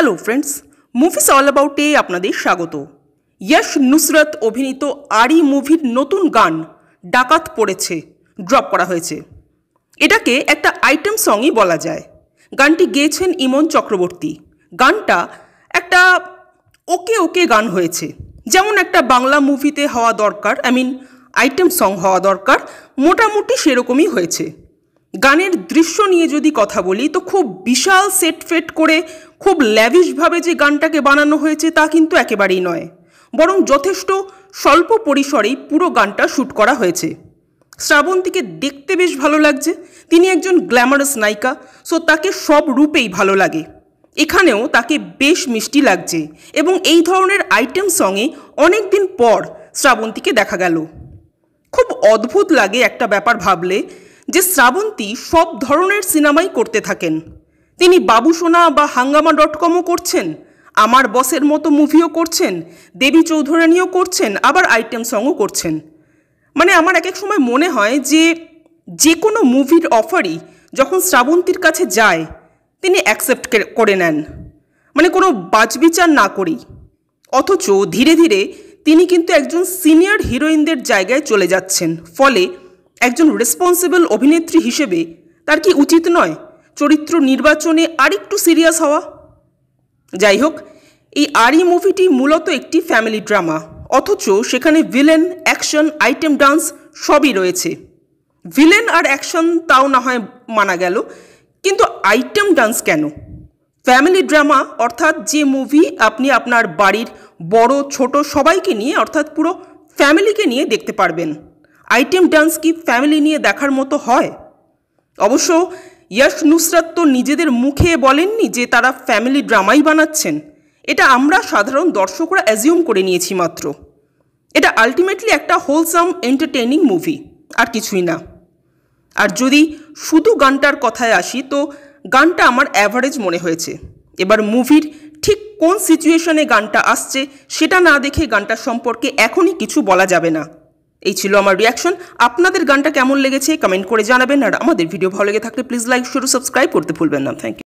Hello friends, movies all অ্যাবাউটে আপনাদের স্বাগত। ইয়াশ নুসরত অভিনীত আরি মুভির নতুন গান ডাকাত পড়েছে ড্রপ করা হয়েছে। এটাকে একটা আইটেম সংই বলা যায়। গানটি গেয়েছেন ইমন চক্রবর্তী। গানটা একটা ওকে ওকে গান হয়েছে, যেমন একটা বাংলা মুভিতে হওয়া দরকার, আইটেম সং হওয়া দরকার, মোটামুটি সেরকমই হয়েছে। গানের দৃশ্য নিয়ে যদি কথা বলি তো খুব বিশাল সেট ফেট করে খুব ল্যাভিশভাবে যে গানটাকে বানানো হয়েছে তা কিন্তু একেবারেই নয়, বরং যথেষ্ট স্বল্প পরিসরেই পুরো গানটা শ্যুট করা হয়েছে। শ্রাবন্তীকে দেখতে বেশ ভালো লাগছে, তিনি একজন গ্ল্যামারাস নায়িকা, সো তাকে সব রূপেই ভালো লাগে। এখানেও তাকে বেশ মিষ্টি লাগছে এবং এই ধরনের আইটেম সঙে অনেক দিন পর শ্রাবন্তীকে দেখা গেল। খুব অদ্ভুত লাগে একটা ব্যাপার ভাবলে যে শ্রাবন্তী সব ধরনের সিনেমাই করতে থাকেন। তিনি বাবুসোনা বা হাঙ্গামা.কমও করছেন, আমার বসের মতো মুভিও করছেন, দেবী চৌধুরানীও করছেন, আবার আইটেম সংও করছেন। আমার এক এক সময় মনে হয় যে কোনো মুভির অফারই যখন শ্রাবন্তীর কাছে যায় তিনি অ্যাকসেপ্ট করে নেন, কোনো বাছবিচার না করেই। অথচ ধীরে ধীরে তিনি কিন্তু একজন সিনিয়র হিরোইনদের জায়গায় চলে যাচ্ছেন। ফলে একজন রেসপন্সিবল অভিনেত্রী হিসেবে তার কি উচিত নয় চরিত্র নির্বাচনে আরেকটু সিরিয়াস হওয়া? যাই হোক, এই আরি মুভিটি মূলত একটি ফ্যামিলি ড্রামা, অথচ সেখানে ভিলেন, অ্যাকশন, আইটেম ডান্স সবই রয়েছে। ভিলেন আর অ্যাকশন তাও না হয় মানা গেল, কিন্তু আইটেম ডান্স কেন? ফ্যামিলি ড্রামা অর্থাৎ যে মুভি আপনি আপনার বাড়ির বড় ছোট সবাইকে নিয়ে অর্থাৎ পুরো ফ্যামিলিকে নিয়ে দেখতে পারবেন। আইটেম ডান্স কি ফ্যামিলি নিয়ে দেখার মতো হয়? অবশ্য ইয়াশ নুসরত তো নিজেদের মুখে বলেননি যে তারা ফ্যামিলি ড্রামাই বানাচ্ছেন। এটা আমরা সাধারণ দর্শকরা অ্যাজিউম করে নিয়েছি মাত্র। এটা আলটিমেটলি একটা হোলসাম এন্টারটেইনিং মুভি, আর কিছুই না। আর যদি শুধু গানটার কথায় আসি তো গানটা আমার অ্যাভারেজ মনে হয়েছে। এবার মুভির ঠিক কোন সিচুয়েশনে গানটা আসছে সেটা না দেখে গানটা সম্পর্কে এখনই কিছু বলা যাবে না। এই ছিল আমার রিয়াকশন। আপনাদের গানটা কেমন লেগেছে কমেন্ট করে জানাবেন, আর আমাদের ভিডিও ভালো লেগে থাকলে প্লিজ লাইক, শেয়ার ও সাবস্ক্রাইব করতে ভুলবেন না। Thank you.